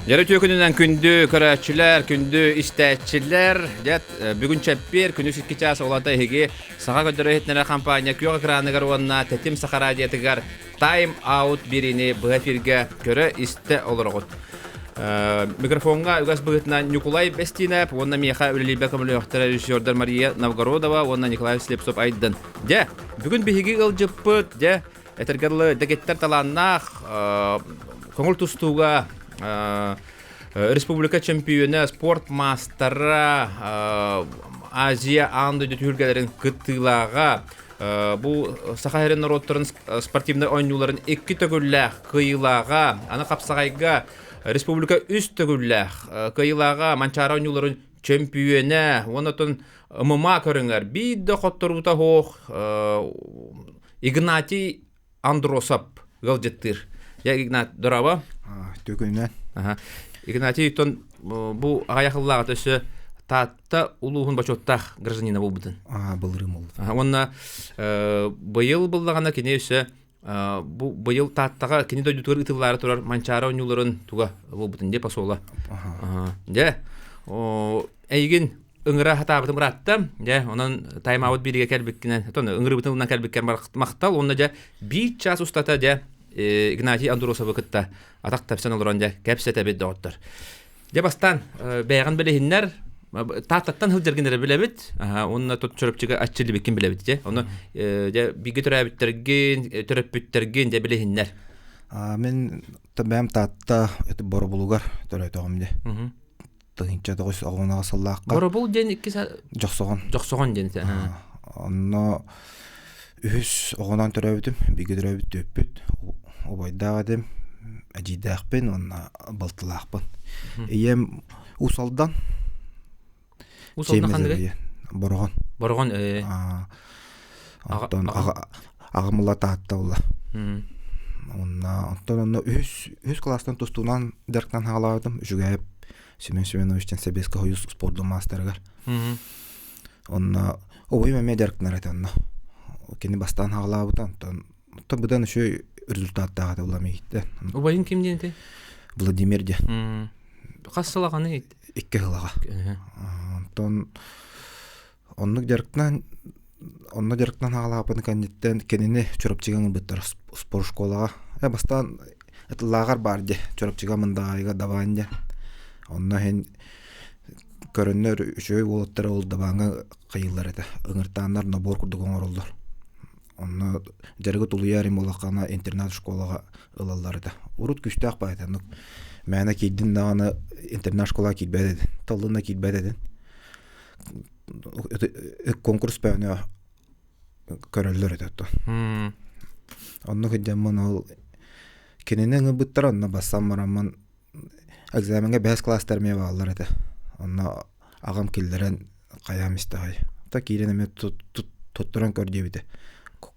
Yarı tükününden kündü körәççiler, kündü istäççiler, jet bugün çepper kündü 2 ças olata hege sağa gödere etnere kampanya köy ekranıgar onna tetim sakara diyetigar time out birini bu efirge köre iste olarak. Mikrofonga ugas bugütna Nikolay Bestinep, onna Miha Ölelibe kamılyoqtara rejissörder Maria Novgorodova, onna Nikolay Slepsov aydın. De, bugün bihigi ılcıpıt, de, etergerli degetter talannak, koңul tustuga, Республика чемпионы, спорт мастера, Азия анды дүтүлгелерин кыттылага бу Сахарин народтарын спортивный ойнуларын 2 төгүлләх кыйлага, аны капсагайга Республика үст төгүлләх кыйлага манчара ойнуларын чемпионы, онотон ММА көрүңөр. Бидде хотторута хох Игнатий Андросов гылжыттыр. Я Игнат Дорава. Төгүннән. Игнатий тон бу аяқлыга төсө татта улугун бачоттах гражданина болбутун. Былрым ол. Онна быйыл буллагана кинесе бу быйыл таттага кине дөйдүтөр ытыллары турар манчара ойнуларын туга болбутун деп асола. Де. Эйгин ыңыра хатабытым ратта, де, онан тайм-аут бириге келбеккенен, тон ыңырыбытынан келбеккен мактал, онна же 1 час устата де Игнатий Андросов кытта атак тапсан олорон же кепсете бит доктор. Же бастан бәйган билехиннер таттан хылжыргындар билебит. Онна тот чөрөпчүгө аччылы бекин билебит же. Оны же биге төрөбүттерген, төрөпүттерген же билехиннер. Мен табам татта эти боробулугар төрөтөгөм де. Тынча догус огонага саллакка. Боробул ден 2 жоксогон. Жоксогон ден. Онно үс огонан төрөбүтүм, биге төрөбүт төппүт. Обайдадым, ажидақпен, онна балтылақпын. Ием усалдан. Усалдан қандығы? Борған. Борған, Ағымыла таатта ола. Онна үс класстан тустуынан дәрктан хағаладым. Жүгәйіп, Семен өштен Себескі хойыз спорду мастерігар. Онна обай мәме дәрктан әретанна. Кені бастан хағалабыдан. Бұдан үші результаттағы да оламай кетті. Обайын кем дейінді? Владимир де. Қассылағаны ет? 2 ғылаға. Онны дәрктан ағалапыны кәндеттен кенені чөріпчіген бұттар спор школаға. Бастан әтілағар бар де. Чөріпчіген мұндағайға даван де. Онны хен көрінер үші олыттары ол даванға қайылар еді. Үңіртанлар набор күрді қоңыр олдар. Онна жаргы тулуярым олақана интернат школаға ылалар еді. Урут күштақ байды. Мәні кейдін дағаны интернат школаға кейдбәдеді. Талдына кейдбәдеді. Конкурс бәуіне көрілдер еді. Онны күддемін ол кенені ұңы онна бассам марамын экзаменге 5 класстарме бағалар еді. Онна ағам келдерін қаям істағай. Та кейден әме тұттыран көрде беді.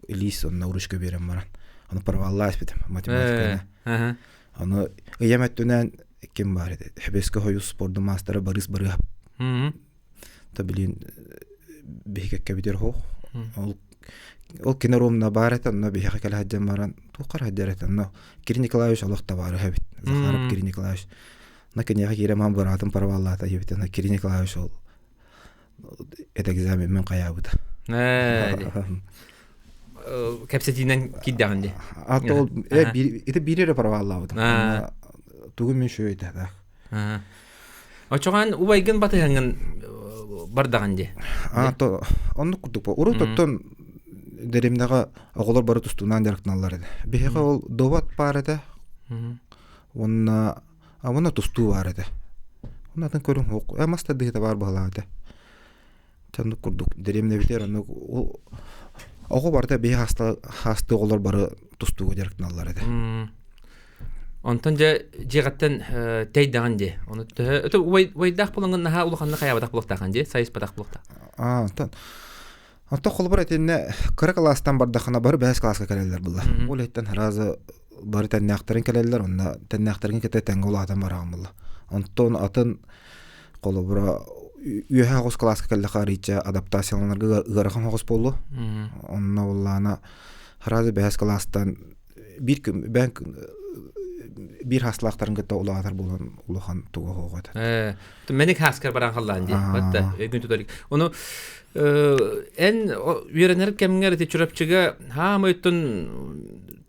Элис, онна урушка берем баран. Оны парваллас битим, математиканы. Оны ыяматтунан кем бар еді. Хебеске хойу спорду мастера Борис Барыгап. Та билин бейкекке битер хоқ. Ол киноромна бар еді, онна бейхе кәлі хаджан баран. Туқар хаджар еді. Кирий Николаевич Аллахта бары хабит. Захаров Кирий Николаевич. Наконеға кереман баратын парваллата ебит. Кирий Николаевич ол это экзамен мен қаябыда. Кәпсетинен киддәгән ди. Атол это бире парваллабыдым. Түгүн мен шөй итә. Ачыган убайгын батыган бардаган ди. Онны күтүп. Урутоттон деремдәге оголор бары тустунан дәркналар иде. Беге ол доват бар иде. Онна тусту бар иде. Оннан көрүн хок. Маста дигә бар балады. Тәндү күрдүк. Деремдә битер аны Ого барда бей хасты олар бары тустуға дәркіналар еді. Онтан жегаттан тәйдаған де. Өті уайдақ болыңын наға ұлықанны қаябадақ бұлықтаған де, сайыс бадақ бұлықта. Онтан қолы бар әтенне қыры кластан бардақына бары 5 классқа кәлелер бұлла. Ол әттен разы бары тәннәқтарын кәлелер, онна тәннәқтарын кәті тәңгі олағдан бараған бұлла. Онтан атын қолы бұра Үйәһә хос класска кәлле харича адаптацияланырга ыгарахан хос болу. Онна уллана харазы 5 класстан bir gün ben bir haslaqtарын gıtta ulağatar bolan ulahan tuğa hoğatar. Menik haskar baran hallan diye. Hatta gün tutarık. Onu en öğrenir kemnger eti çorapçıga ha mıytın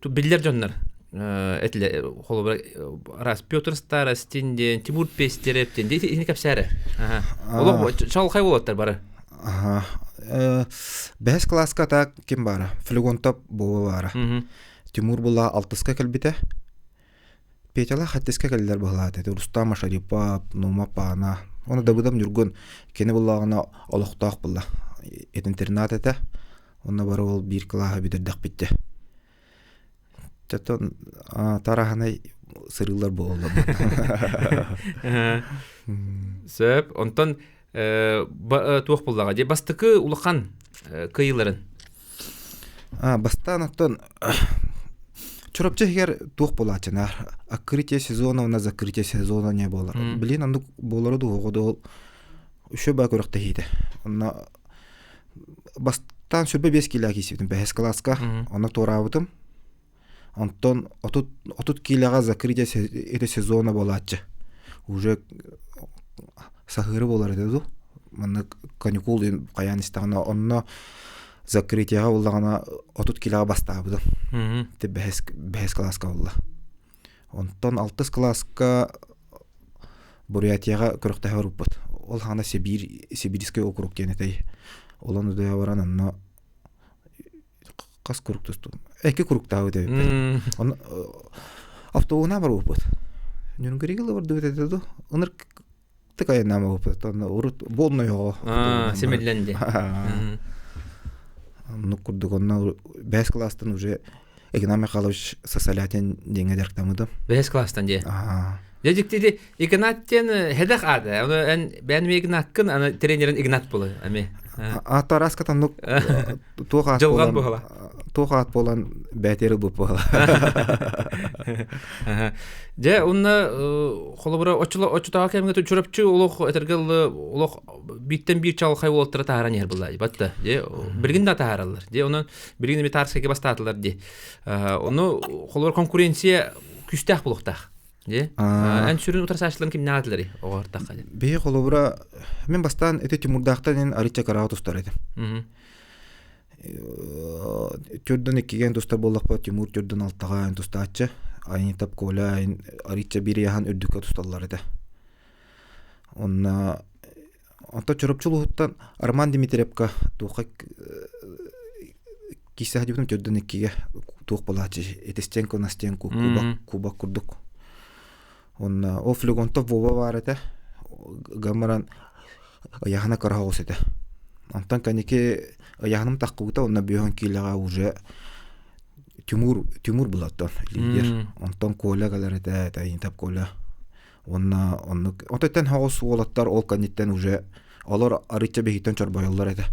biller canlar. Etle holobra ras Piotr Starostin Timur Pestereptin diye ini kapsara. Ola çalkay bolatlar bara. Бәс класска так ким бара? Флегонтоп бова бара. Тимур була 6-ска келбите. Петяла 7-ска келдер булат. Рустам Шарипов, Нума Пана. Оны да будам жүргөн кене булагына олоктак була. Интернат эте. Оны бара ол 1 класска бидердек битте. Тетон тараханай сырылар болду. Сөп, онтон туох буллага же бастыкы улахан кыйларын. Бастан оттон чорапчы егер туох булачына. Открытие сезона у нас закрытие сезона не было. Блин, аны болары дугоду үшө ба көрөктө хийди. Онна бастан сүрбе 5 кило кисибдим 5 класска. Аны торабытым. Антон отут килога закрытие сезона болачы. Уже сахыры болар еді. Маны каникул дейін қаян істағына, онына закрытияға болдағына 30 килога бастабыды. Те 5 класска болла. Онтан 6 класска Бурятияға көріқті әвір ұппыд. Ол ғана Сибирский округ кенетай. Олан ұдая баран онына қас көрік тұсту. Әке көріктағы өте. Автоуына бар ұппыд. Нюрін көрегілі бар дөт әдеді. Оныр такая нама опыт, урут болно его. Семедленди. Ну курдук онна 5 класстан уже Игнат Михайлович Сосолятин деньги дерктамыды. 5 класстан же. Дедиктиди Игнаттен хедах ада. Аны ben Игнаткын, аны тренерин Игнат болу, ами. Тараскатан ну тугат Жылган була. Тугат болан бәтери бу була. Же онна холобра очутага кемге чурапчы улук этергел улук биттен бир чалкай болтура тааран ер булай. Батта. Же биргин да тааралар. Же онун биргин ми тарсыга бастатылар ди. Ону холобра конкуренция күстәк булуктак. Же? Ан сүрүн утарсачларын ким наатлары огортакка. Бе холобра мен бастан эте Тимурдактан арича караат устар эди. Төрдөн экиген тустар боллакпа Тимур төрдөн алтага тустачы. Айны тап кола арича бири яхан өдүккө тусталлар эди. Онна анта чорапчулуктан Арман Дмитриевка туха киса дибин төрдөн экиге тух болачы. Этестенко Настенко кубак курдук. Онна офлегонтов боба бар эти. Гамаран яхана караос эти. Антан канеке яханым таккута онна бүйөн килага уже Тимур булаттан лидер. Антан коллегалар эти тайынтап кола. Онна отеттен хаос олаттар ол канеттен уже алар арыча бехитен чорбойлар эти.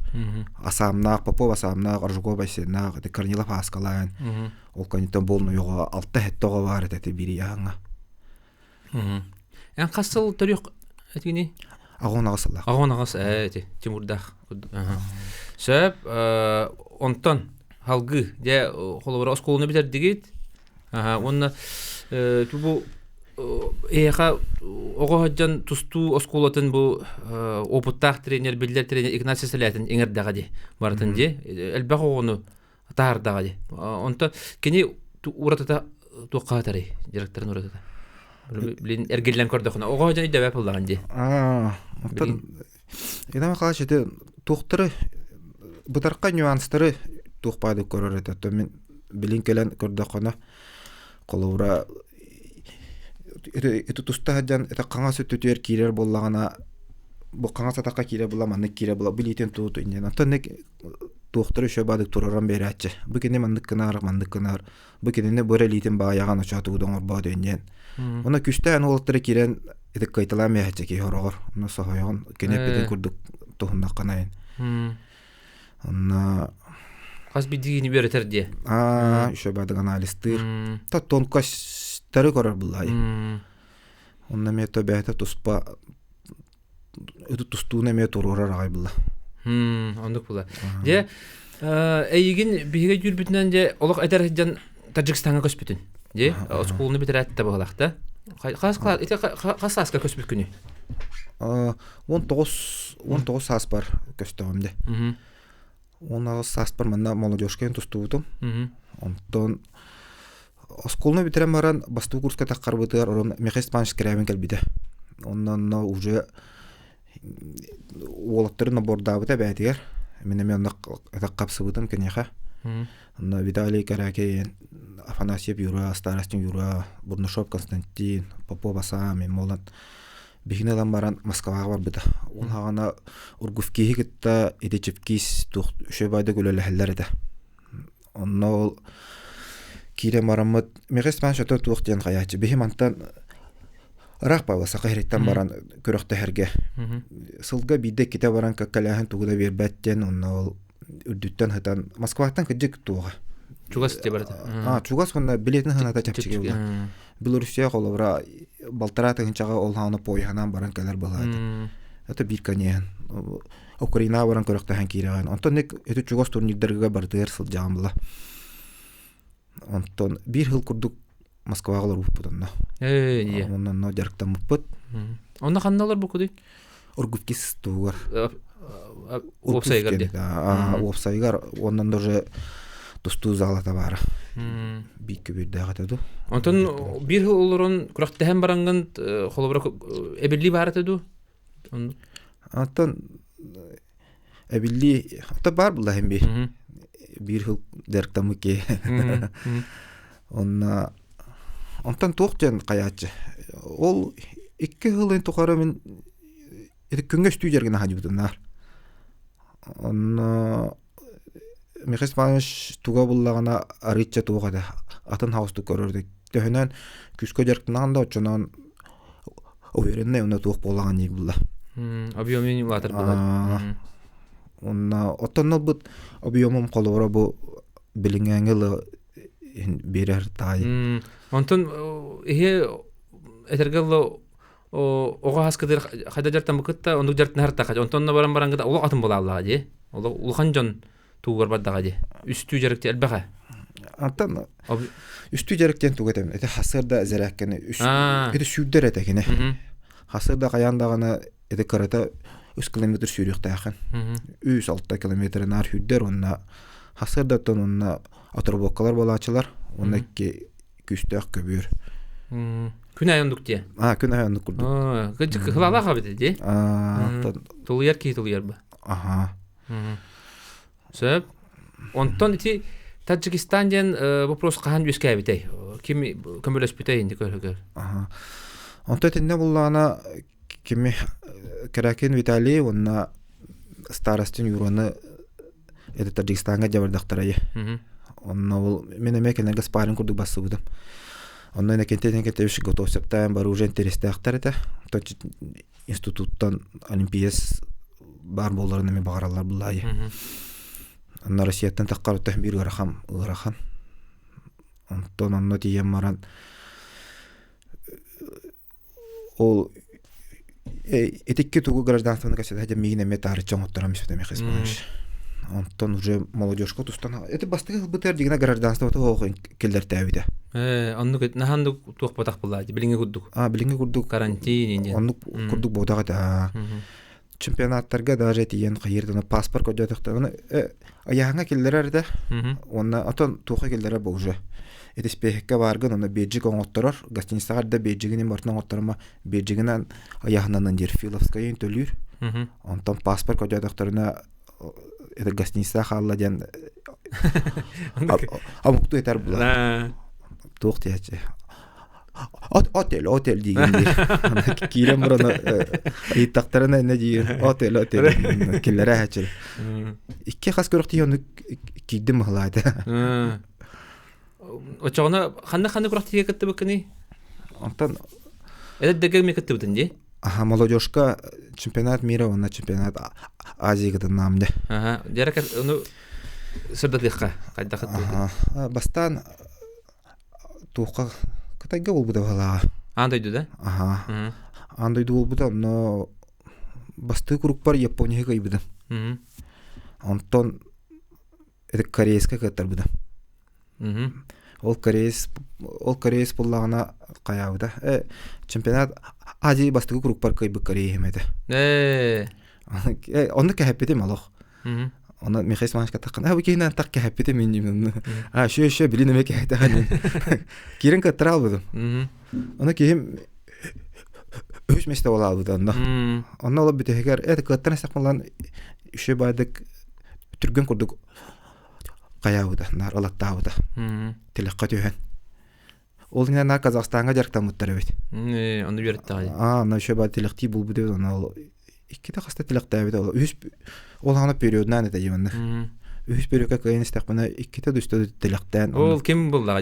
Асамна Попов асамна Аржуго басена эти Корнилов аскалан. Ол канеттен болну йога алты хеттого бар эти бири яңа. Эн касыл төрөк этини агонагасылар. Агонагас Тимурдах. Сөп онтон халгы же холобра осколуна битердигит. Онна тубу эха огоһаджан тусту осколатын бу опыттах тренер биллер тренер Игнат Сосолятин эңердага ди бартын ди. Элбах огону таардага ди. Онто кени уратата туқатары директорын уратата. Блин, эргеллен көрдөкүнө. Ого жана деп булган ди. Онтон Игнат Михайлович тухтыры бутарка нюанстары тухпады көрөр этет. Мен билин келен көрдөкүнө колура это тустадан это каңасы төтөр кирер боллагана бу каңаса такка кире буламаны кире була билитен туту инден. Антон тухтыры шөбадык тураран берәче. Бу кине мандык кынар. Бу кине бөре литен баяган очату доңор бады инден. Она күстән олтыры кирен эдик кайталам яһачы ки хорогор. Уна сахаян кенепеден күрдүк тухунда канайын. Уна Хас бидигини беретер ди. Шөбадык аналистыр. Та тонкас тары көрөр булай. Уна мето бәтә туспа эду тустуна мето урар айбыла. Ондук була. Же эйигин биге жүрбүтүнөн же олок этерден Таджикстанга көчпүтүн. Же, осколны битерәтте булакта. Кас аска көсбүк күнү. 19 сас бар көстөгөмдө. Мм. 19 сас бар мында молодежкен тустубутум. Мм. Онтон осколны битерем баран бастуу курска таккар бытыр орон Михаил Спанович Кирявин келбиде. Оннан уже олоттарын бордабыта бәтигер. Мен онда капсыбытым кенеха. Онда Виталий Каракеев, Афанасьев Юра, Старостин Юра, Бурнушов Константин, Попов Асами, Молан. Бигинелан баран Москвага бар быта. Ол хагана Ургуфкиге гитта Идечевкис тух шөбайды гөлөлөһөллөр эте. Онно ол кире марамат Мегестман шото туктен каячы. Бихимантан рахпа баса кайреттан баран көрөктө херге. Сылга бидде ките баран каккалахан тугуда бербеттен онно ол үрдүттен хатан Москватан кыжык туга. Чугас те барда. Чугас онда билетин ханада чапчыгы. Белоруссия холовра Балтараты хынчага ол ханы пойханан баран келер балады. Это бир канен. Украина баран көрөктө хан киреген. Онтон нек эти чугас турнирдерге бардыр сылжамла. Онтон бир хыл курдук Москвага лар уппутунда. Оннан но жарктан муппут. Онда кандалар бу куди? Ургуфкис тугар. Опсайгар. Опсайгар ондан даже тусту залата бар. Бик көбүрдөгө таду. Онтон бир хыл олорун курактахан баранган холобра эбилли баратыду. Онтон эбилли ата бар булла хемби. Бир хыл дерктамыке. Онтон токтен каячы. Ол 2 хылын тукары мен күнгөс түйдерген хажыбытынар. Онна Михаил Спанович туга буллагана арыча тугада атын хаусту көрөрдүк. Төһөнөн күскө жарктынан да очонон уверенне уна тук боллаган ник булла. Объемин ватер булла. Онна отонно бут объемум колора бу билингеңел берер тай. Онтон этергелло ога хаскадыр хайда жартан букытта ондук жартын харта каж онтонно баран улак атын бола алла же. Улхан жон тугар бардага же. Үстү жарыкты элбага. Антан үстү жарыктен тугатам. Это хасырда заракканы это сүддер этекене. Хасырда каяндаганы это карата 3 километр сүйрүктахан. 3-6 километр нар хүддер онна хасырда тонунна оторбоккалар балачылар. Оннакки күстөк көбүр. Күн айындык те. Күн айындык курдук. Кыжык хылала хабыды де. Тулуяр ки тулуяр ба. Сөп. Онтон ити Таджикистандан вопрос кахан бескай битей. Ким көмөлөс битей инде көргө. Онтон тенде буллана кими Каракен Виталий онна Старостин Юраны это Таджикистанга жабардактарай. Онна ол мен эмекенерге спарринг курдук басыбыдым. Онна некентен кетебиш готовсептан бар уже интерестактар эте. Точ институттан олимпиас бар болларын эме багаралар буллай. Онна Россиядан таккар тахбир гарахам ырахан. Онтон онно тием маран ол этикке тугу гражданствоны касет хадя мигине метары чоңоттарам испетеме хисманыш. Онтон уже молодежка тустана. Это бастыгы бытер дигина гражданство то келдер табиде. Онну наханду тук батак булады. Билинге курдук. Билинге курдук карантин инде. Онну курдук бодага да. Чемпионаттарга даже тиен кайырдын паспорт көдөтөктөн аяңа келдерер да. Онна атон тука келдере бу уже. Это спехке барган онна беджик оңотторор. Гостиницага беджигинин бартынан оңотторма беджигинен аяңнан Дерфиловская төлүр. Онтон паспорт көдөтөктөрүнө это гостиница халладен. Амукту этер була. Тохтячы. Отель дигенди. Кирем бураны ыйттактарына эмне деген отель келлере хачыл. Икки хас көрөктү yoну кийдим халады. Очогона ханна көрөктү кетти бекени. Онтон это дегеме кетти бутунди. Молодежка чемпионат мира, он на чемпионат Азии где намде. Жарка, ну сырдатыхка кайда хатты. Бастан туха катайга болбуда бала. Андойду да? Андойду болбуда, но басты курук бар Японияга ибида. Онтон это корейская катар буда. Ол Кореис буллагына каябыда. Чемпионат Азия бастыгы круг бар кайбы Корея хемеде. Онны кәһәппетем алох. Оны Михаил Маншка таккан. Бу кейнен так кәһәппетем минем. Шö билин эме кәһәтәгән. Кирен катрал бу. Оны кейим өч месте олабыды анда. Онны алып битегәр, каттан сакмалан шö бадык түргән курдук каябыда, нар алаттабыда. Телеккә төһән. Ол гына Казахстанга жарктан муттар бит. Аны беретте. На шö бад телекти бул бу деп аны икки каста телекте бит. Ол аны периоднан да җимәнне. Үз периодка кайын истәкмәне икки та дүстә телектән. Ол кем булды?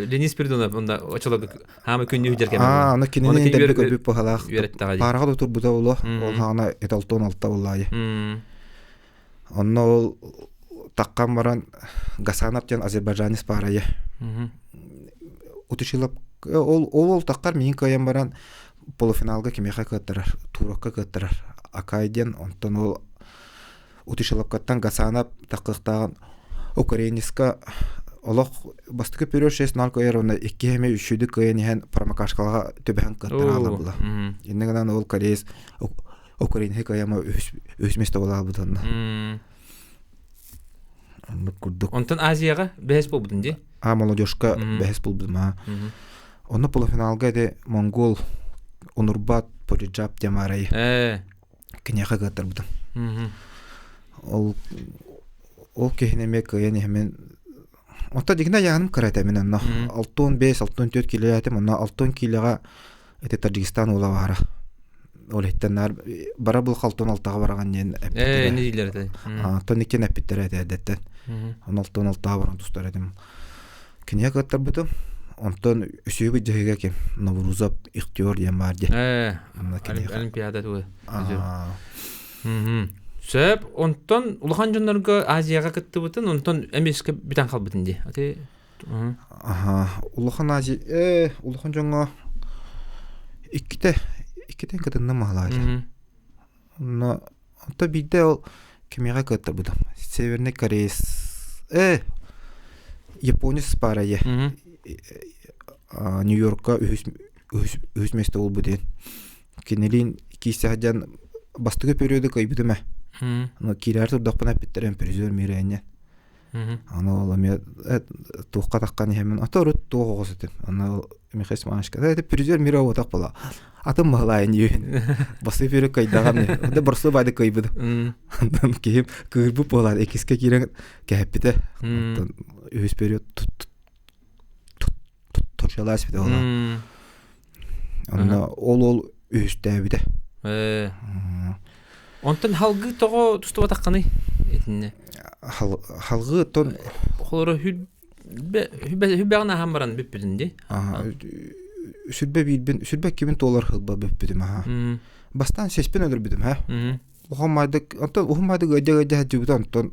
Ленис Пердонов монда очылып һәм көнне үҗәргән. Аны кинене дә бик пахалак. Беретте. Парага да тур буда ул аны эталтон алтта уллай. Онны ол таккан баран Гасановтан Азербайҗанис парая. Утышылып ол таккар мин кайын баран полуфиналга кимеха каттырар, туракка каттырар. Акайден онтон ол утышылып каттан Гасанов таккыктаган Украиниска олох бастыкы период 6-0 койрона 2-3 кайын промокашкалга төбән каттыралар була. Иннегенән ол Кореис Украина каяма өз месте була будан. Онтон Азияга бәһис булдын ди. Молодежка бәһис булды ма. Оны полуфиналга де Монгол Онурбат Пориджап Темарай. Кенеха каттыр будан. Ол кехнеме каяны hemen онта дигне яным карата мен анна 65-64 километр монна 60 килога эте Таджикистан ула бара. Ол иттеннар бара бул халтон алтага барган нен. Не дилерде. Тоникен апиттер әдәттән. 16 барган дустар идем. Кенеха каттыр будан. Онтон үсүбү жайга кем Наврузап ихтиор ямарди. Олимпиада туы. Сөп, онтон улахан жонларга Азияга кытты бутун, онтон эмеске битен калбытын ди. Улахан Азия, улахан жонга иккитен кытынна махалайды. Но онто бидде ол кемега кытты бутун. Северный Кореис, Японис парае. Нью-Йоркка өз месте ол буден. Кенелин кисядан бастыгы периоды кайбытыма. Но кирәр турдакпына питтерен призер мирәне. Аны аламы туқка таккан hemen аторут тугысытын. Аны Михаил Маншка да призер мирә отак була. Атым малайын юен. Басы период кайдаган. Да барсы бады кайбыды. Андан кем кырбы болар экиске кирен кәпите. Өз период туршалас бит ала. Аны ол өстә биде. Онтон халгы того тустуба такканы этинне. Халгы тон холоро хүббәгән хамбаран биппидинди. Сүрбә билбен, сүрбә кимен $1 хылба биппидим ха. Бастан сеспен өдер бидим ха. Ухамадык, онтон ухамадык әҗәгә җибдан тон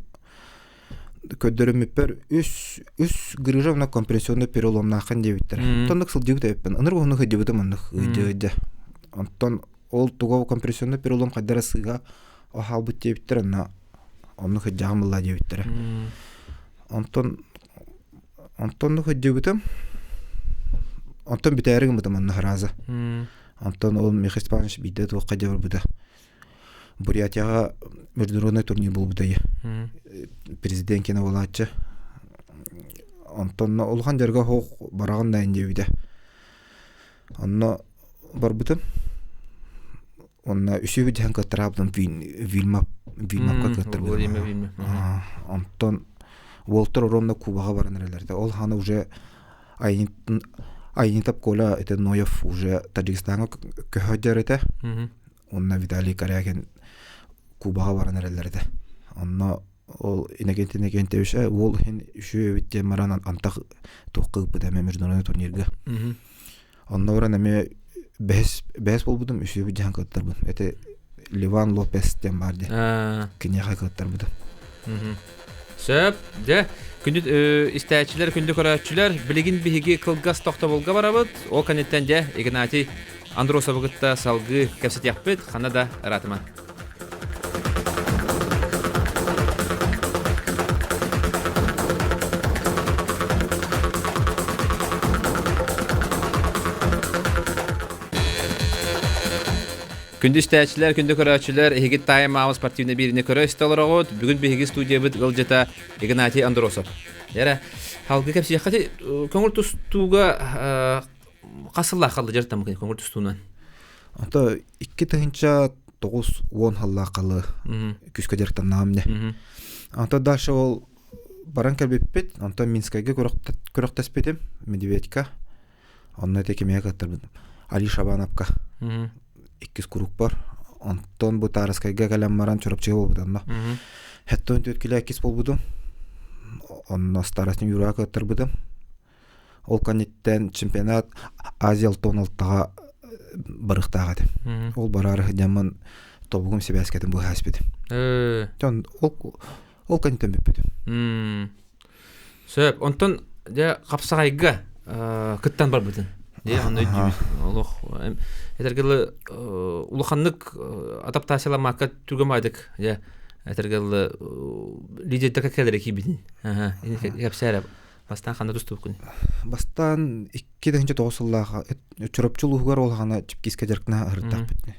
көдөрөмпер үс грыжовна компрессионный перелом нахын дебиттер. Тондык сыл җибдәппен. Аныр уны җибдәм аны җәҗә. Онтон ол тугов компрессионный перелом каддарасыга ахалбыт дебиттер ана онны җамылла дебиттер. Онтон җибдәм. Онтон битәргә мутам аны хараза. Онтон ол Михаил Павлович бидә тугы кадәр буда. Бурятияга международный турнир булып буда. Президент кена булачы. Онтон олхан җиргә хок бараган да инде биде. Анна бар бутам. Онна үсүбү җан катырабдан Вильма катырбы. Антон Волтер Ромна Кубага баранерлерде. Ол ханы уже айнитап кола это Ноев уже Таджикистанга көһөдөрөтө. Онна Виталий Карягин Кубага баранерлерде. Онна ол инегенте үше ол хин үшү битте маран антак токкып да международный турнирге. Онна ора неме бәс булдым үсү бу җан каттырбы. Это Ливан Лопес тем барды. Кенеха каттырбы. Сөп, дә күндү истәчләр, күндү карачлар билеген биһиге кылгас токта булга барабыт. О канеттен дә Игнатий Андросовгытта салгы кәпсәт яппыт, ханада ратыма. Күндүз тәчилер, күндү көрәчилер, Эгит Тайм Аус спортивный бирине көрөстөлөрөгөт. Бүгүн биги студиябыт гылжыта Игнатий Андросов. Яра, халгы кепси хати көңүл тустууга касылла калды жартам көңүл тустуунан. Ата 2-9 10 халла калы. Күскө жартам намне. Ата дальше ол баран келбеппет, ата Минскайга көрөктөспетим, Медведька. Онна текемея каттырбын. Али Шабановка. 2 курук бар. Антон Бутарскайга калам маран чорапчы болбудан. Хаттон төткиле 2 болбудум. Онна старостин юрак каттырбыдым. Ол канеттен чемпионат Азия тоналтага барыктага дем. Ол барар жаман тобугум себескетим бу хаспетим. Тон ол канеттен беппетим. Сөп, онтон же капсагайга кыттан бар бутун. Де аны Аллах этергеле улаханнык адаптацияларга түгөмайдык. Я этергеле лидердик келер кибидин. Эни кепсәре бастан кандай туступ күн. Бастан 2-9 жылларга чөропчулугар олгана чипкиске жеркна ыртак бит.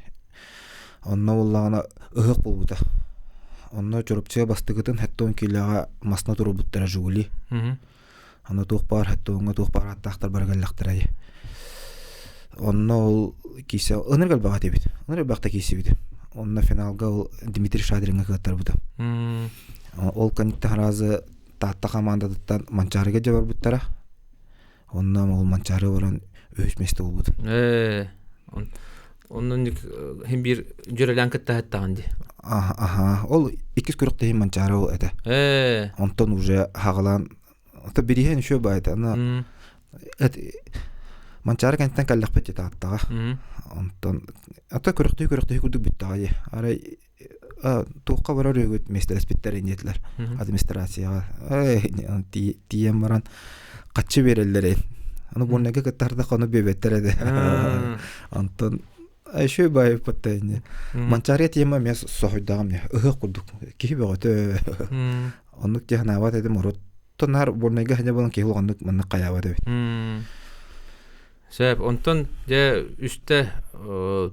Онна уллагана ыгык болбута. Онна чөропчуга бастыгытын хаттон килага масна турубуттара жугули. Аны тук бар хаттонга тук бар аттактар баргаллактырай. Онна ол кисе ыныргал бага дебит. Ыныр бакта кисе бит. Онна финалга ол Дмитрий Шадринга каттар буда. Ол канитта харазы татта командадыттан Манчарыга жабар буттара. Онна ол Манчары баран өз месте болбуду. Оннан хем бир жөрөлөн кытта хаттаганди. Ол 2 көрөктө Манчары ол эте. Онтон уже хагалан ата бирихен шо байта. Ана Манчары кенттен каллак бетте таттага. Онтон ата көрөктө күрдүк биттаги. Ара туукка барар өгөт местерес биттер инетлер. Администрацияга. Тием баран качы берелер. Аны буннага каттарда каны бебеттер эде. Онтон шо бай паттайны. Манчары тема мес сохойдагам не. Ыгы курдук. Кихи бөгөтө. Онук жахнават эде морот. Тонар буннага хана болон кихи болгондук мына каяба деп. Сөп, онтон же үстө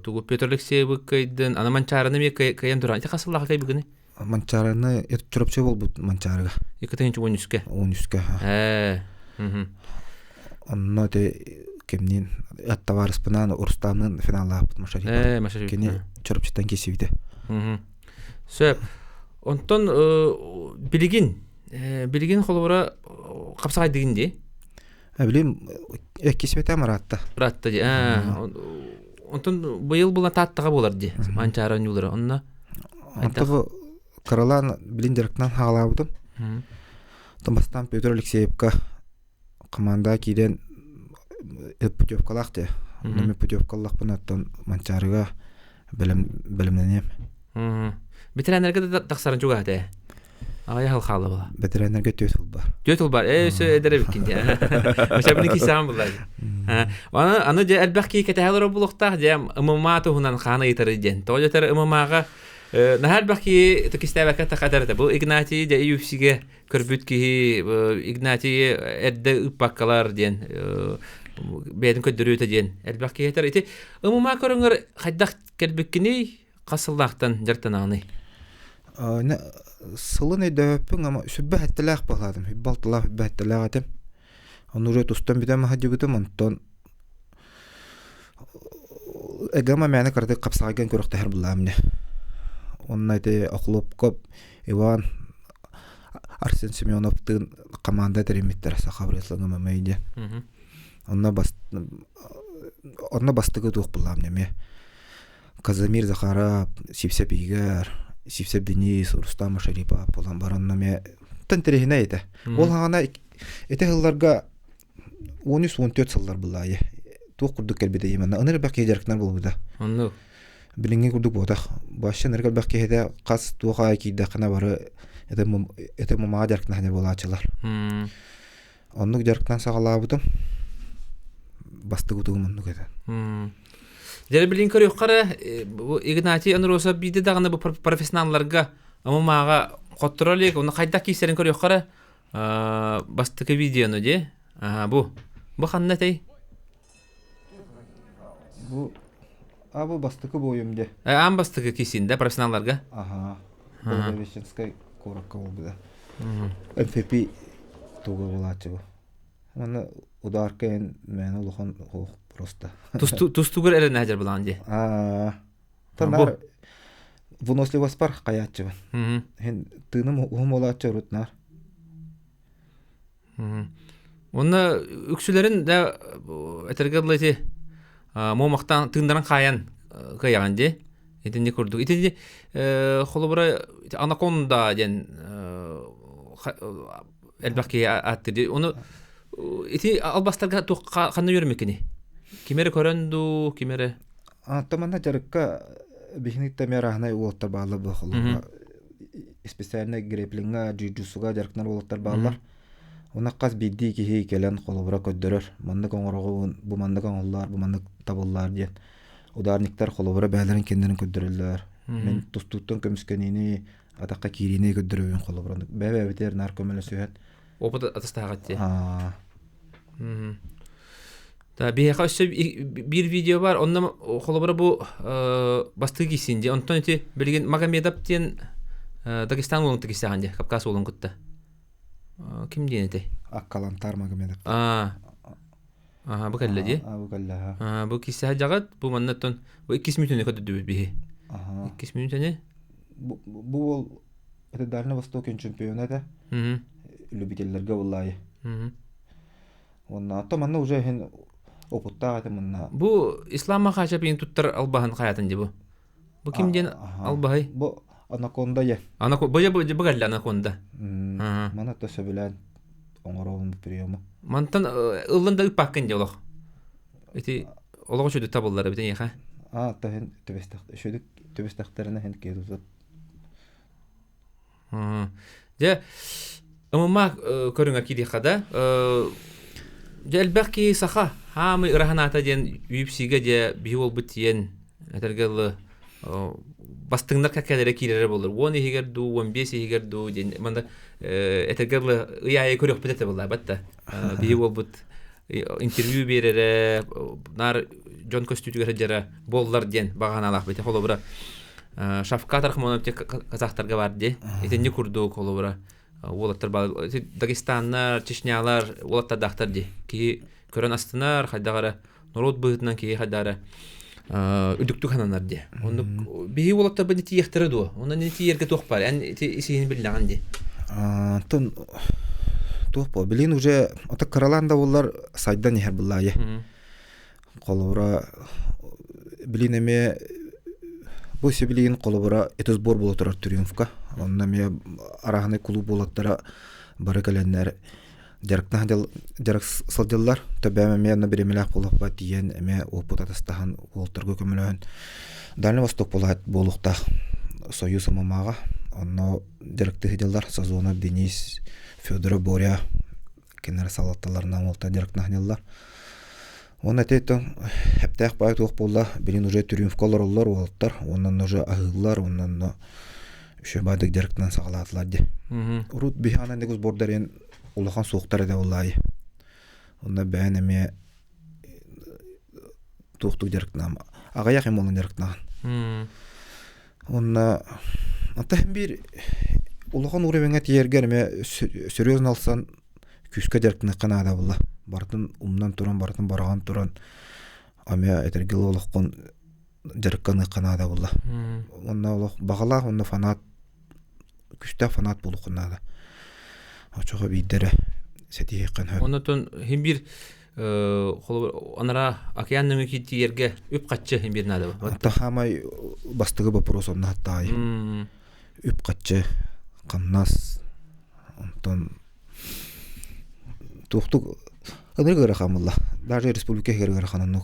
тугу Петр Алексеевич кайдын ана Манчарыны ме кайын туран. Ите касыллага кай бүгүнү? Манчарыны чурапчы болбут Манчарыга. 2-13-ке. 13ке. Онно те кемнин аттаварыс пынан Урстанын финалга Машарипов. Машарипов. Кени чурапчыдан кесибиде. Сөп, онтон билигин холбора капсагай дегенде. Билим кесибете маратта. Ратта ди. Онтон быйыл була таттага болар ди. Манчары юлары. Онна антагы Каралан билиндерктен хагалабыдым. Томастан Петр Алексеевка команда киден путевкалакты. Неме путевкалакпынаттан Манчарыга билимленем. Битренерге таксарын жугате. Ага ял халы була. Битренерге 4 жыл бар. 4 жыл бар. Сөй эдере бикинде. Ошо биники сам булар. Аны же элбакки кетелер булукта же ММА тугунан хана итер ден. Тоҗетер ММАга нахал бакки текистебекке такадарда. Бу Игнатий же UFC-ге көрбүт ки Игнатий эдде упаккалар ден. Бедин көдөрүтө ден. Элбакки кетер ити ММА көрүңөр хайдак келбеккини касыллактан жартананы. Сылын эдөппүн ама сүббе хатталаак багладым. Балталаак батталаатым. Онуре тустан бидем хадыгытым онтон эгама мене кырды капсаган көрөктө хер булламне. Оннайты оклопкоп Иван Арсен Семеновтын команда теремиттер сахабреслыгы мейде. Онна бастыгы тук булламне ме. Казимир Захаров, Сипсеп Игар, Сипсеп Денис, Рустам Машарипов болан баранна ме тентерехине эте. Ол хана эте жылларга 13-14 жыллар буллай. Тук курдук келбеде емен. Аныр бакы жаркнар болбуда. Анны билинге курдук бодак. Башын эргел бакы хеде кас туга кийде кана бары эте мама жаркнар не болачылар. Оннук жарктан сагалабытым. Бастыгы тугумунду кете. Жер билин көрөк кара Игнатий Андросов биде дагы бу профессионалларга мамага контролек, уну кайда кийсерин көрөк кара. Бастыгы видеону же. Бу ханнатай. Бу Абы бастыкы бойым де. Ан бастыгы кисинде профессионалларга. Ага. Волновещенская коракка болбуда. МФП туга болачы бу. Аны ударкайын мен улухан просто. Тустугар эле нәҗер булган ди. Танар выносливость бар каячы бу. Хен тыным ухум болачы рутнар. Онна үксүләрен дә этергә булайты момактан тындаран каян каяган ди. Итинде күрдүк. Итинде холобра анаконда ден элбәки атты. Оны ити албастарга кандай йөрмекени. Кимере көрөнду, кимере. Таманда жарыкка бихникте мерахнай ултар баалы бу холобра. Специальный греплинга, джиджусуга жарыктар ултар баалар. Уна каз бидди кихи келен холобра көддөрөр. Мандык оңорого бу мандык оңоллар, бу мандык табыллар ден. Ударниктар холобра бәлерин кендерин көддөрөллөр. Мен тустуттан көмүскөнүнү атакка кирини көддөрөбүн холобра. Бәбә битер наркомеле сөйөт. Опыт атастагат ди. Та бияка bir видео бар. Онда холобра бу бастыгы кисинде. Онтон эти билген Магомедов ден Дагестан улун тигисаган ди. Кавказ улун кутта. Ким дейнети? Аккалантар Магомедов. Бу келле ди. Бу келле. Бу кисә жагат, бу маннаттан бу 2 минутны көдөдү бихи. 2 минутны. Бу это Дальний Восток чемпионата. Любительлерге валлай. Онна таманна уже хен опытта атымна. Бу исламга хажап ин туттар албахан хаятын ди бу. Бу кимден албахай? Бу анаконда я. Бу галла анаконда. Мана төсө белән оңоровун приёмы. Мантан ылында ипаккын ди олох. Эти олох чөдө табыллар битен яха. Тахен төбестактарына хен келди. Же умма көрүнгө киди хада Jelbeki saha hamı irahanata den UFC'ge de biol bitiyen etergel bastığınlar kakelere kirere bolur. Onu higer du, 15 higer du den manda etergel iyaya körük bitete bollar batta. Biol bit interview berere nar John Kostyuga jara bollar den baganalar bite holobra. Şafkat Rahmonov te kazaktarga vardı. Eteni kurdu holobra. Олаттар бар. Дагестаннар, Чечнялар, олаттар дактар ди. Ки көрөн астынар, хайдагара народ быгытынан ки хайдара үдүктү хананар ди. Онду бии олаттар бини тиехтере ду. Онда не тиерге токпар. Ан исин билган ди. Тон токпо. Билин уже ата караланда олар сайдан хер буллай. Колора билин эме бу сибилин колора это сбор боло турар Триумфка. Онна ме арахны клуб болаттара бары каленнер жарык сылдылар төбәме менә биремеләк булып ба дигән эме опыт атастахан олтыргы көмөлөн Дальний Восток болукта Союз мамага онно жарыкты хидилар Сазонов Денис Федоров Боря кенер салатталарынан олта жарыкны ханылар. Оны тетен хептәк бай тук булла билин уже Триумфкалар оллар олттар оннан уже агылар оннан Şu badık jarıktan sağladılar di. Urut bihana neguz bordarın ulakan soğuktar da vallahi. Onda beğeneme tuğtuk jarıktan. Ağayak hem olan jarıktan. Onda anta hem bir ulakan uğrayınca tiyergerme seriyoz alsan küske jarıktan kanada valla. Bartın umdan turan bartın baragan turan. Ama etergil ulakan jarıktan kanada valla. Onda ulak bağla onda fanat küçük fanat bulukunda. Çok bidere seti yakın. Ondan hem bir onlara akyanın ki yerge üp kaççı hem bir nada. Hatta ama bastığı vapur sonunda hatta üp kaççı kannas. Ondan tuhtuk kadar gara hamullah. Darja Respublika gara hananı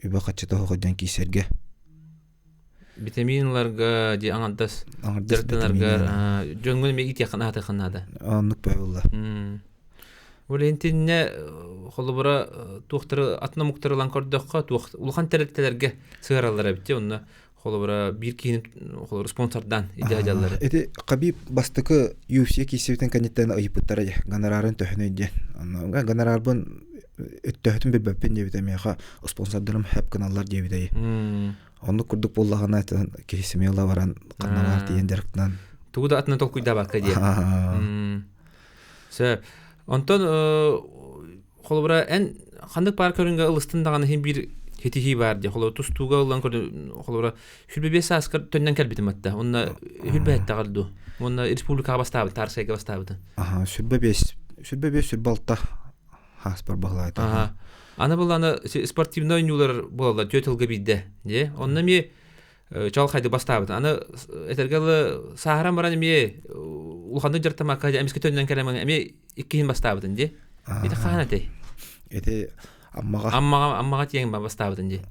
üp kaççı da hocan ki serge. Vitaminlarga di angadas jartanarga jongol me iti yakana hata kanada. Anlık bayullah. Olentinne holobra tuhtara atna muktaralan kordakka tuht ulhan terettelerge sığaralara bitti onna holobra bir kinin holobra sponsordan idajalları. Eti Khabib bastıkı UFC kisivten kanitten ayıpıttara ganararın töhünüydü. Anna ganararbın öttöhtün bir böpün diye bitemiyor. Sponsorlarım hep kanallar diye biteyim. Онны курдук боллагана кесимела баран каналар тиен жарыктан. Тугуда атна толкуйда бакка ди. Сэ онтон холбара эн хандык бар көрүнгө ылыстын даганы хим бир хетихи бар ди. Холбара тустуга улан көрү холбара хүлбебе саскар төндөн келбитим атта. Онна хүлбе аттагалду. Онна республика бастабы, тарсайга бастабы. Сүрбе сүрбалта хаспар баглайта. Аны буланы спортивный ойнулар болла төтөлгө бидде, же? Онна ми чалкайды бастабы. Аны этергалы сахарам баран ми улханды жартамакка эмиске төндөн келемең, эми 2 бастабы, же? Эти ханаты. Эти аммага тиен бастабы, же?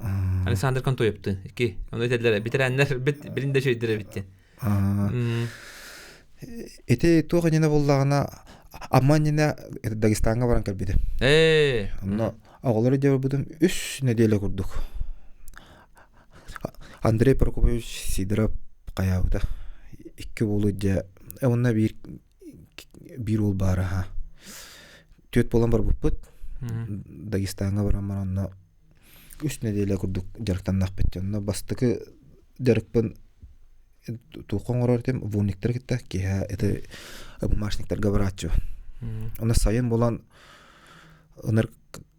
Александр Контоевты. 2. Аны этердер битереннер биринде шөйдүрө битти. Эти туганына боллагана Амманина Дагестанга баран келбиде. Амна агалары деп будым 3 неделе курдук. Андрей Прокопович Сидоров каябыта. 2 болу же онна бир бол бара. 4 болан бар буппут. Дагестанга баран манна 3 неделе курдук жарыктан накпеттен. Бастыкы жарыкпын туқоңорор тем вуниктер китте ки это бумажниктер габарачу. Она сайын болан онар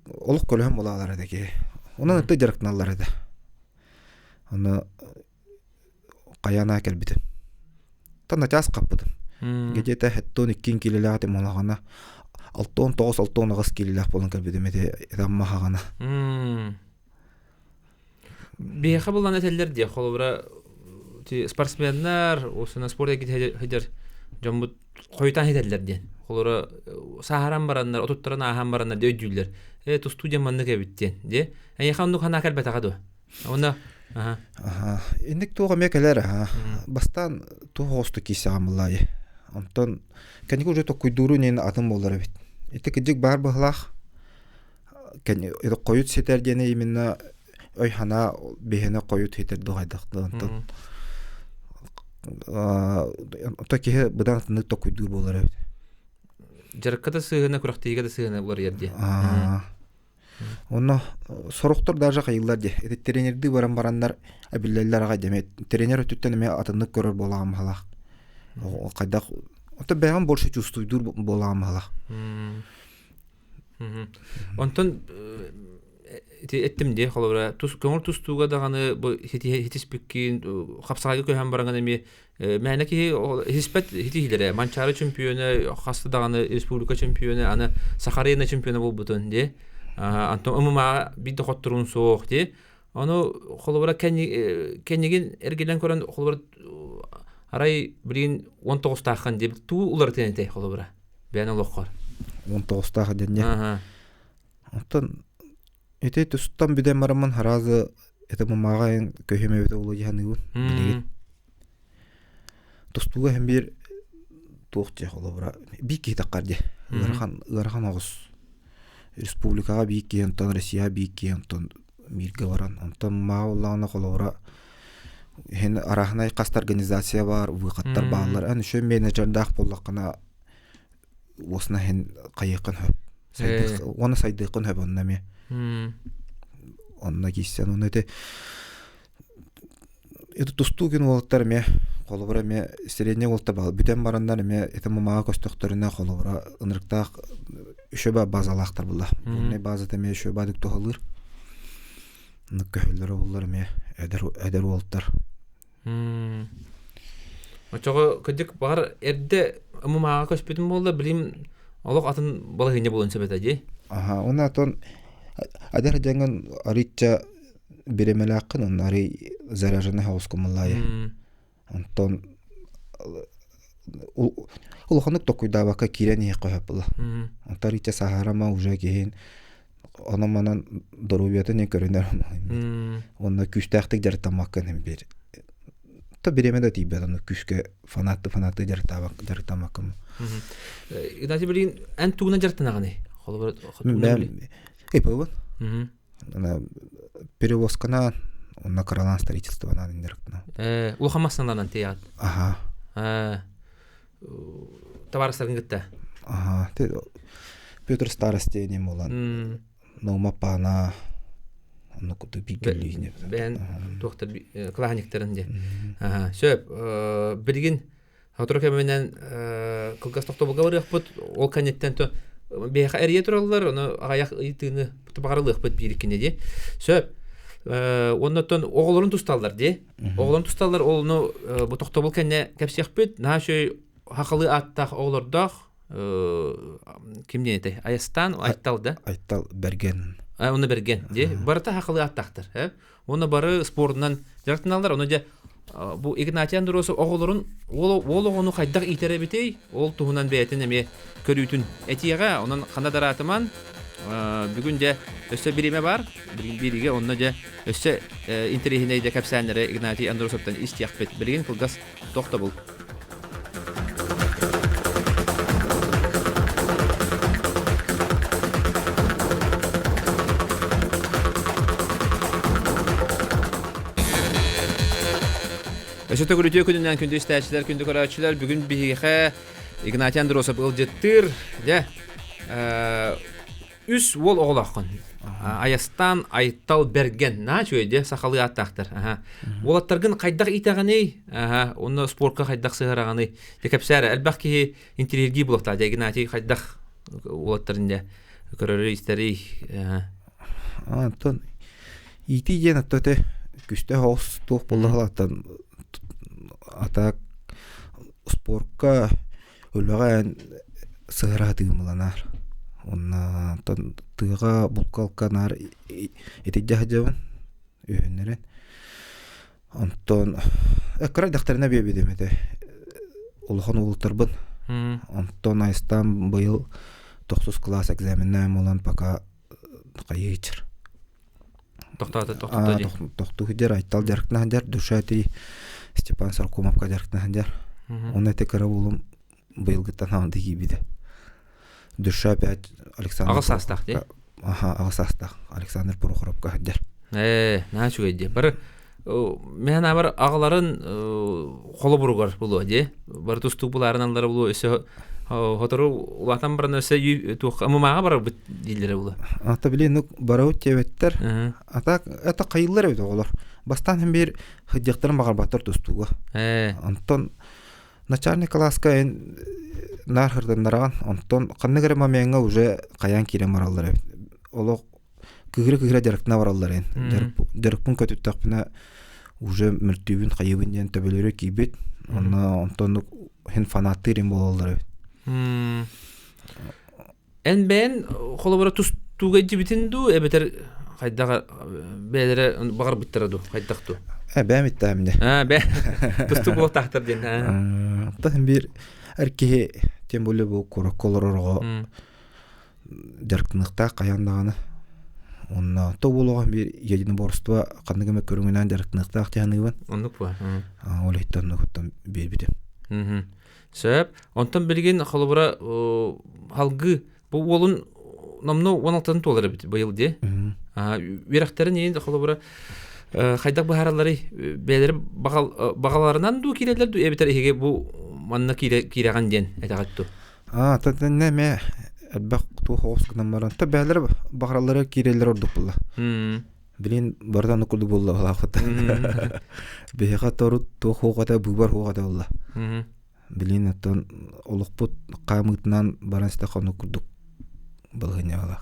олук көлөм болалар эдеги. Онан өтө жарыктаналар эде. Аны каяна келбиде. Тана час каппыды. Гежете хеттон 2 килелер тем олагана 6-9 килелер болан келбиде мете дамма хагана. Беха болан этелер ди холбара спортсменнер осына спортка кетер жомбут койтан хетелер ди. Холора сахарам бараннар, отуттаран ахам бараннар дөйдүлөр. Ту студия манны кебиттен, ди. Ханну хана келбет агады. Онда Индик туга мекелер бастан ту хосту кисамлай. Онтон кени уже то куйдуру нен атым болар бит. Эти кижик бар бахлах. Кени коют сетер дене именно ой хана бехене коют хетер дугайдакты онтон. Такие быдан тыны то куйдур болар бит. Жарката сыгына курактыйга да сыгына булар ярди. Онно сороктор даже кайылар ди. Эти тренерди барандар абиллеллер ага демет. Тренер өтүттен эме атынны көрөр болагам халак. Кайда ото беган больше чувствуйдур болагам халак. Онтон еттим де холора көңүл тустууга даганы бу хитиспиккин капсагы көһөн барган эми мәнеки хиспет хитилере манчары чемпионы хасты даганы республика чемпионы аны Сахарина чемпионы болбутун де антон умма бидде хоттурун соох де аны холора кенеген эргелен көрөн холора арай бирин 19 тахын деп туу улар тенете холора бәне лохор 19 тахы денне антон эте тустан биден бараман харазы это мамагайын көһөмөбөтө улу яныгын билеген тустуга hem bir туохче холобра бики таккарде ырхан огус республикага бики антон Россия бики антон мирге баран антон мауллана холобра hen арахнай каст организация бар выкаттар баалар аны шө менеджер дах боллакына осна hen кайыкын хөп оны сайдыкын хөп оннаме онна киссен оны это тустугин волттар ме холобра ме средне волта бал бүтен барандар ме это мага костокторуна холобра ынырыктак үшөбө базалактар була не базада ме үшөбө дик тохолыр ныккөлөр булар ме эдер волттар Очого кыдык бар эрде мага көспөтүм болду билим олок атын балыгыне болон себета же онатон адер жаңын арича беремелакын он ари заряженный хаускумлай антон улханык токуйда бака кирени койапла антарича сахарама уже кehen анаманан дорубията не көрөнөр онна күстактык жартамакын бир то беременде тибедан күскө фанаты жартамакын идати билин антуна жартанаганы холбор Эповод. Она перевозка на караван строительства на индиректно. Улхамаснан теат. Товарыстарын кетти. Петр старости не молан. Номапана Onu kutu bir gülüyüne. Ben doktor klahnikтеринде. Söp билигин хатыр кеменен кылгас токтобуга барыппыт ол канеттен то беха эрие тураллар оны аяк итыны багарлыкпыт бирикине ди. Сөп оннотон оголорун тусталдар ди. Оголорун тусталдар олну бу токтобул кенне кепсекпит. Нашы хакылы аттак оголордак кимден эте? Аястан айтталды. Айттал берген. Оны берген, ди. Барыта хакылы аттактыр, Оны бары спортунан жартыналар, оны же бу Игнатий Андросов оголорун ол ону кайдак итеребитей, ол туһунан бәйтен эме көрүтүн этига, онун канадаратыман бүгүн же өссө бириме бар, бириге онна же өссө интерехине де капсаннары Игнатий Андросовтан истиякпет билген кылгас токтобул. Өсөтө көрүтө күнүнөн күндү истәчләр, күндү көрәчләр бүгүн биһиге Игнатий Андросов ылжыттыр, үс ол оголаккын. Аястан айттал берген, чөйдө сакалы аттактыр. Олаттаргын кайдак итаганы, оны спортка кайдак сыгараганы. Кепсәре албакки интерьерги булакта, Игнатий кайдак олаттарында көрөрө истери. Антон ити жена тоте күстө хос тук булгалаттан атак спортка өлөгөн сыгыратыгымланар. Онна тыга булкалканар этидяжабын өөнөрөн. Антон экран дактарына бебедемете. Улхан ултырбын. Антон Айстан быйыл 9 класс экзаменнен молан пока кайычыр. Тоқту дер айттал деркна дер душати Степан Саркумовка деркна дер. Он это караулум был гытан анды гибиде. Душа опять Александр. Агасастак де. Агасастак. Александр Прохоровка дер. Начу эде. Бір мен абар агаларын колу буругар булу де. Бір тустук буларын аллары булу өсө Хотору улатан баран өсө тух аммага бар бит дилдере булу. Ата билен барау тебеттер. Ата это кайыллар бит оголор. Бастан hem bir хыдыктар багарбаттар тустуга. Антон начальник класска нахырдан нараган Антон канныгыра мамеңга уже каян кирем бараллар. Оло кыгыры деректна бараллар. Дерекпун көтүттөкпүнө уже мөртүбүн кайыбын ден төбөлөрө кийбит. Антон хен фанаттырым болаллар. Ben kolabora tustuga jibitинду эбетер кайдага белере багар биттирду кайдакту. Ben mittамде. Бе тустуга тахтыр ден. Тахын бир эрке тем более бу колорорго дерктныкта каяндаганы. Онна то болгон бир единоборство кандыгыма көрүнгөнөн дерктныкта актыяныбын. Ондук ба. Олайттан нуктан бербидим. Сөп, онтан билген колобора халгы бу болун намно 16 толары бит быйыл де. Верахтарын энд колобора кайдак бахаралары белер багаларынан ду кирелер ду эбитер эге бу манна киреган ден этагатту. Татан неме бак ту хоскынан баран та белер багалары кирелер ордук булла. Билин бардан окулду булла халакта. Бега торут ту хогата бубар хогата булла. Билин аттан олукпут камытынан баранста каны курдук болгоня бала.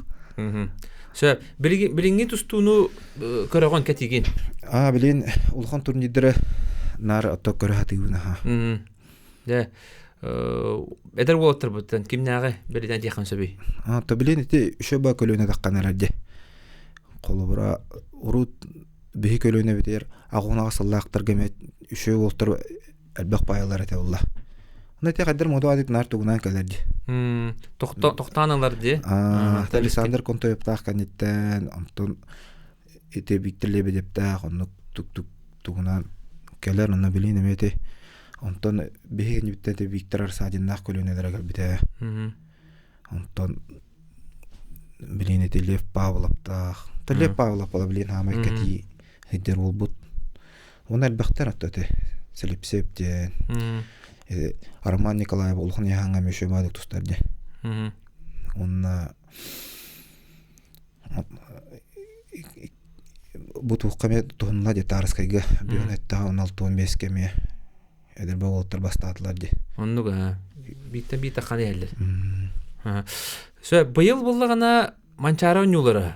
Сөп, билинги тустууну көрөгөн кетиген. Билин улхан турнидере нар атта көрөтүгүнө. Эдер болоттур буттан кимнага берден жакын сөбөй. Та билин эти шөба көлөнө дакканарады. Колобура урут бихи көлөнө битер агунага саллактар гемет үшө болтур албак байлар эте улла. Нете кадер модуадык нар тугунан келерди. Токтаналар ди. Александр Контоев такканеттен Антон эте биктерлебе деп та онук тук тугунан келер аны билин эмети. Антон бехин биттете Виктор Арсадиннак көлөнөлөр келбите. Антон билин эте Лев Павлов та. Лев Павлов бола билин хамай кати хидер болбут. Онар бактар аттате Селипсептен. Арман Николаев улхан яңа мөшөмадык тустарды. Онна бу тухкаме тонла де тарскайга бюнетта 16-15 кеме эдер болоттар бастатлар ди. Оннуга бита ханы элдер. Сө быйыл буллагана манчара унулары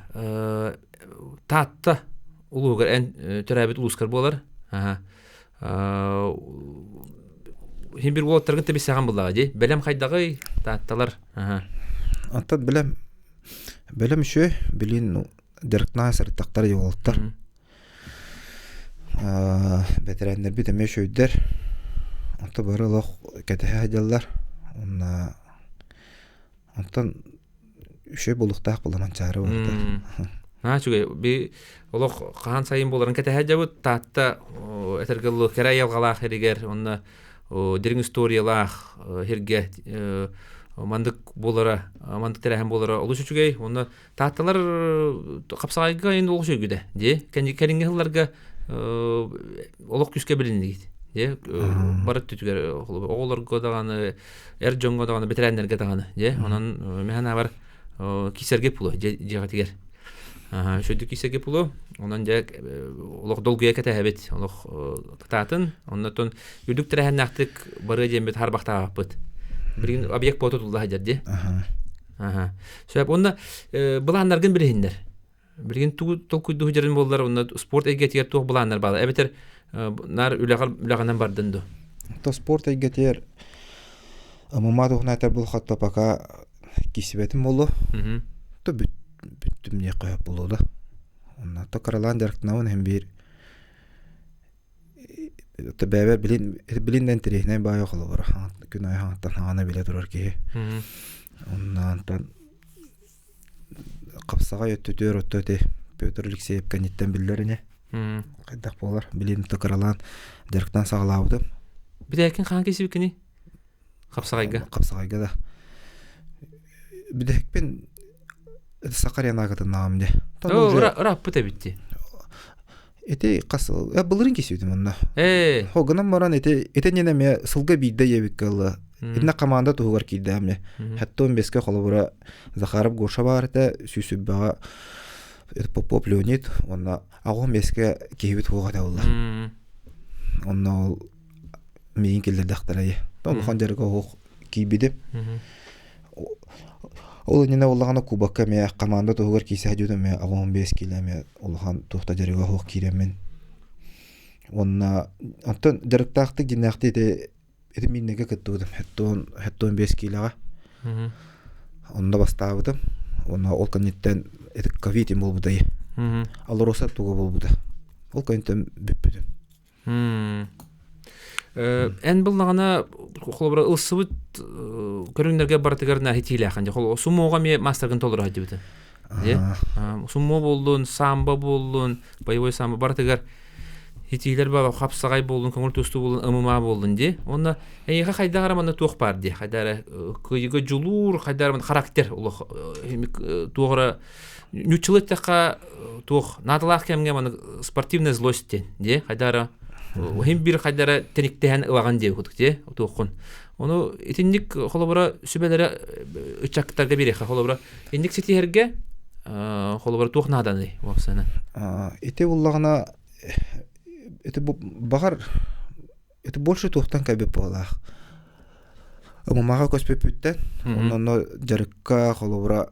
татта улугар эн төрәбит улускар болар. Хим бир болоттарга тебе саган буллага ди. Белем хайдагы татталар. Аттат белем шө билин директна сырттактар йолоттар. Ветерандер бит эме шөйдер. Ата барылык кетеһе жаллар. Антан шө булуктак буламан чары болду. Чугай би олох каан сайын боларын кетеһе жабыт татта этергеллу керай ялгалах эригер онна дирин историялах херге мандык болара мандык терәһәм болара олушу чугай онна татталар капсагайга инде олушу гүдә ди кенге хылларга олох күскә билинди ди барып түтүгер оголорго даганы жонго даганы ветерандерге даганы ди онан механа бар кисерге пулу жегатигер шөйдү кисерге пулу онан же олох долгуя кетәһәбит олох татын оннан юдук терәһәннәктик бары дембет харбактагапыт бир объект потутулда хәҗәрди. Сөйп онда буланнаргын билһиндер. Бирген толкуйду хәҗәрен булдылар, онда спорт әйгәтер тук буланнар бала. Әбетер нар үлаганнан бардынды. То спорт әйгәтер аммада хнатар бул хатта пока кисебетим болу. То бүттүм не кыяп болду. Онда то Караландер кнавын һәм бир Бәбәр билиндән тирәһенә бая кылы бар. Күн ай хаттан аны биле турар ки. Оннан капсага өттүтөр өттөте Петр Алексеев каниттен билләренә. Кайдак булар билин токаралан директан саглауды. Бидәкин хан кесип кини? Капсагайга да. Бидәкпен Сакарянага намды. Рап бите битти. Эти касыл, булырын кесүдүм онда. Хогынан баран эте ненеме сылга бидде ебиккалла. Инна команда тугар кийдәме. Хәтта 15 холобура Захаров Гоша барда сүсүп бага Попов Леонид, онда агым беске кийбит хуга да булды. Онда мейин келдер дактарай. Том хандерге хог кийбиде. Ол нена уллагана кубакка ме команда тугар кийсә җүдәме агым 15 киломе улган тухта җәргә хог киремен. Онна антон директахты гинахты де миннеге кеттудым. Хәтта 15 килога. Онда бастабыдым. Онна ол канеттен ковид им булды. Алроса туга булды. Ол канеттен бүппүдүм. Эн буллагана холбара ылсыбыт көрүннөргө бартыгарна хитиле ханжа хол сумоога ме мастерген толура хадибыты. Сумо болдун, самбо болдун, боевой самбо бартыгар хитилер бала хапсагай болдун, көңүл тусту болдун, ымыма болдун ди. Онда эйга кайда караманда тук бар ди. Кайдара кыйга жулур, кайдара характер улух тугра нючылыктака тух надлах кемге мана спортивная злость ди. Кайдара Хим бир кайдара тениктен ылаган ди худук ди. Тугун. Onu itindik холобара sübelere uçaklarga biri холобара indik sitihерге холобара тухнаданы ваксана. Ите уллагына это багар это больше тухтан кабе пола. Мага көспөпүттен онно жарыкка холобара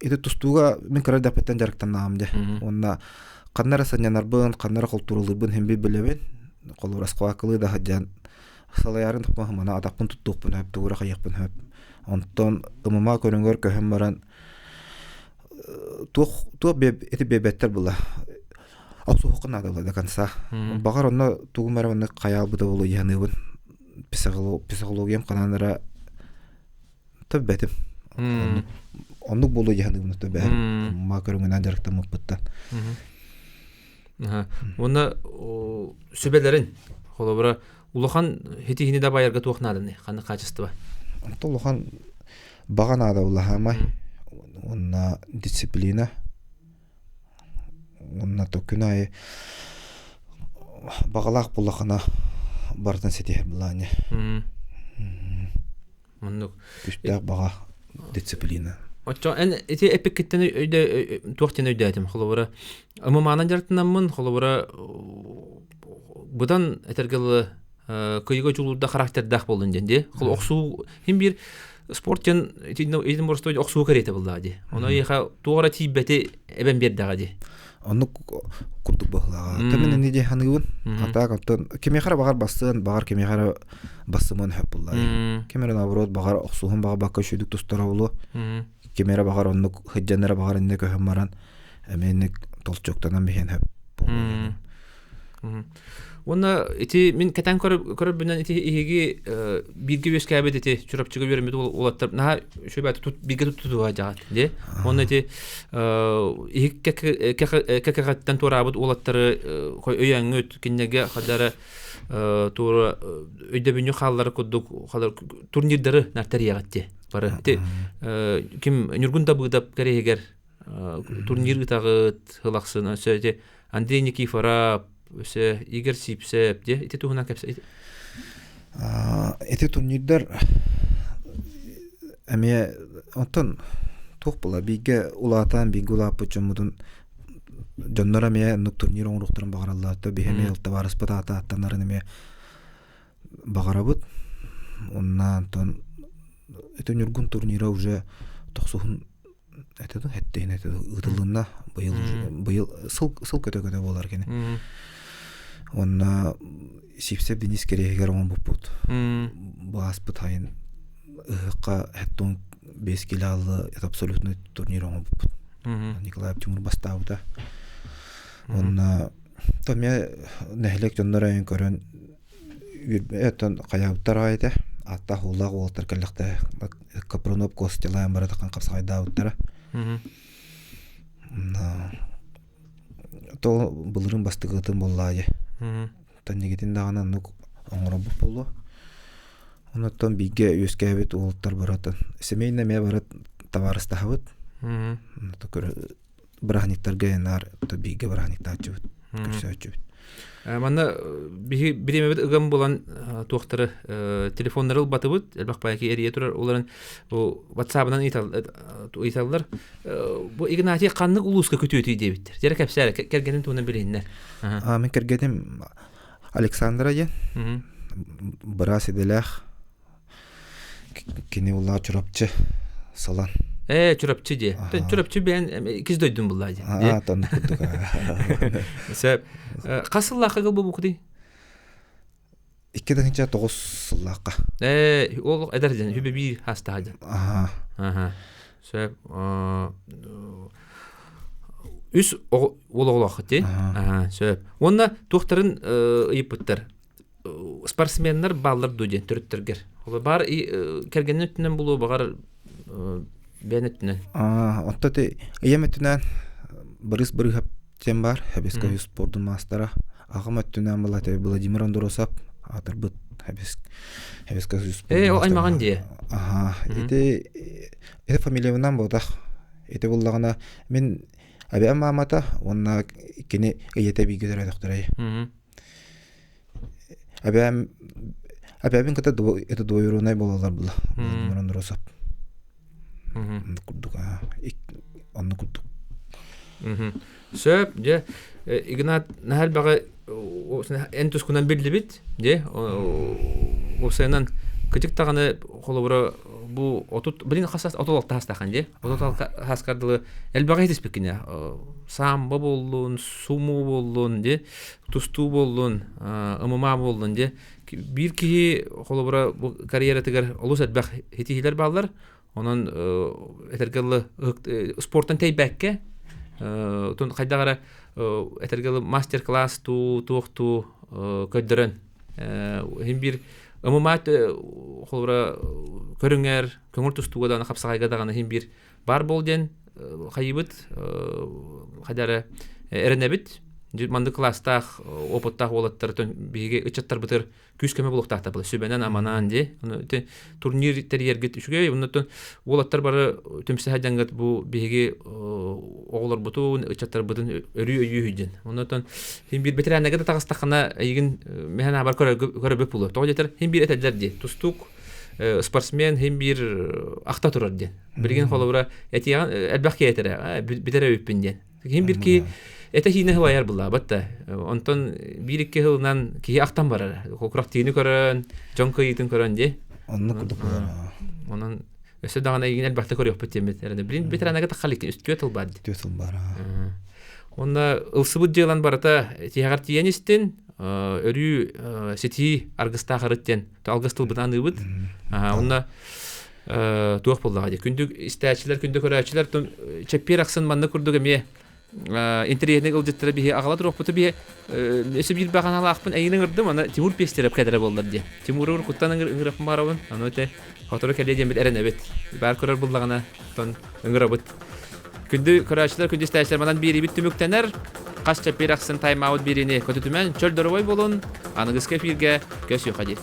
это тустуга мен карада петтен жарыктан намды. Онна каннара санянарбын, каннара культуралыбын хемби билебен. Холобара сквакылы да хаджан салаярын тупмана атакпын туттуппун хап тугура кайыкпын хап. Онтон ымыма көрүнгөр көһөм баран тух бебеттер була. Алсу хукна да канса. Багар онно тугумараны каялбыда болу яныбын. Психологиям кананара төббетим. Онну болу яныбын төббе. Ма көрүнгөн жарыктан мыппыттан. Онна сүбелерин холобра улахан хитихини да байырга туохнадыны каны качыстыба. Улахан баганада улахамай. Онна дисциплина. Онна токунай багалак булахана бартан сетихер буланы. Мындык. Күстәк бага дисциплина. Очо эн эти эпикеттен өйдө туактен өйдөтим. Холобора амаманан жартынамын, холобора будан этергеле кыйга жулуда характердах болдун денде. Хол оксуу хим бир спорттен эдин борстой оксуу керете булдади. Оно яха туара тибете эбен бердагади. Онну курдук бахлага. Темен неде ханыгын. Ата каптан кемехара багар бассын, багар кемехара бассымын хап буллай. Кемера наоборот багар оксуун бага бакка шүдүк тустара болу. Кемера багар онну хыджанара багар инде көһөммаран. Эменник толчоктанан бехен хап буллай. Онна эти мен катан көрөп бинен эти иги бирге бескәбет эти чурапчыга бермеди олаттар. На шөбәт тут бирге тутуга жагат, де. Онна эти кеккаттан турабыт олаттары кой өйәңөт киннеге хадара тура өйдөбүнү халлары кудук халлар турнирдары нартар ягатты. Бары эти ким нургунда быдап керегер турнир гытагыт хылаксын сөйте Андрей Никифоров Өсе Игорь Сипсеп, де, эти тугунан кепсе. Эти турнирдар эме онтон тук була биге улатан биге улапы чомудун жоннора ме нук турнир оңруктурун багараллатты бихеме товарыс патата аттанарын эме багарабыт. Оннан тон эти нургун турнира уже токсухун этеден хеттен этеден ыдылына быйыл сыл көтөгөдө болар кене. Онна сипсеп Денис керегер он бупут. Бас бутайын ка хеттон 5 килалы это абсолютно турнир он бупут. Николай Тимур бастауда. Онна томе нехлек жоннорайын көрөн этон каяптар айда атта хуллаг олтар келлекте Капронов Костелайын баратакан капсайда уттара. То булырын бастыгытын боллайы. Таннегитин дагана нук оңоробу болу. Онотон биге өскәбет олттар баратын. Семейне ме барат товарыс тахабыт. То көрө брахниктарга нар то биге брахниктар чүбүт. Көрсөчүбүт. Манна биремебет ыгам болан туактары телефоннары батыбыт, элбак байки эрие турар, оларын WhatsApp-ынан италлар. Бу Игнатий каннык улуска көтөтүй дебиттер. Жера кепсәр кергенин туунан билиннер. Мен кергеним Александра ен. Брас иделах. Кини улар чурапчы салан. Чурапчы де. Чурапчы бен киз дойдун буллай. Тон курдук. Сеп касыллакка кыл бу куди? 2-9 сыллакка. Ол эдерден хүбе бир хастаады. Сеп үс ологлак те. Сеп. Онда туктарын ыйыптыр. Спортсменнер баллар дуде төрттергер. Ол бар кергеннен үтүнөн булуу багар бенеттен. Оттаты эметүнөн бырыс хап тем бар. Хабескай спорттун мастера. Агаматтүнөн булаты Владимир Андросов атыр бут Хабескай спорт. Ол аймаган де. Эте фамилиянан бодах. Эте буллагана мен аби амамата онна кини эйете бигедер докторай. Абиабин ката это доюрунай болалар була. Владимир Андросов. Курдука онну курдук. Сөп же Игнат нахал бага энтус кунан билдибит же осенан кытык таганы холобро бу отут билин хасас отолок тастахан же отолок хаскардылы элбага етеспекине самбо болдун суму болдун же тусту болдун ымыма болдун же бир ки холобро бу карьера тегер олусат бак хитилер баллар онон этергелы спорттан тейбекке тон кайдагара этергелы мастер-класс тукту көддөрөн хим бир ымымат холбора көрүңөр көңүл тустууга да капсагайга дагы хим бир бар болден кайбыт кайдары эренебит манды класстах опыттах олаттар биге ычаттар бытыр күскеме булуктакта бул сөбенен аманан же турнир терьергет үшүгө оннотон олаттар бары төмсө хажангат бу биге оголор бутун ычаттар бутун өрү өйүден оннотон хим бир ветеранага да тагыстакына ийгин механа бар көрөбөп булу тогетер хим бир этелдер же тустук спортсмен hem bir акта турар ден. Билген холовра этиган элбак кетере битере үппин ден. Hem bir ki эте хине хваяр була батта. Онтон бирикке хылнан ки актан барар. Кокрак тини көрөн, жонко итин көрөн де. Онны кудук. Онун өсө дагана еген элбакта көрөп бетемет. Билин битеранага такалык үстүө тылбад. Төсөл бара. Онна ылсыбыт жылан барата тиягар тиенистин өрү сети аргыста харыттен алгыстыл бытан ыбыт. Онна туак болдага де. Күндүк истәчләр, күндүк көрәчләр чеппер аксын манны курдуга ме интерьерне ылжыттыра бихи агала туруп бихи өсө бир баганала акпын әйинен ырдым аны Тимур пестереп кадыра болдыр де. Тимур куттан ыңгырап барабын. Аны өтө фотора келеден бит эрен эбет. Бар көрөр булдагана тон ыңгырабыт. Күндү көрәчләр, күндү истәчләр манан бири бит түмүктенер. Кас чеппер аксын тайм-аут бирине көтүтүмөн чөлдөрөй болун. Аны гыска фирге көсү кадет.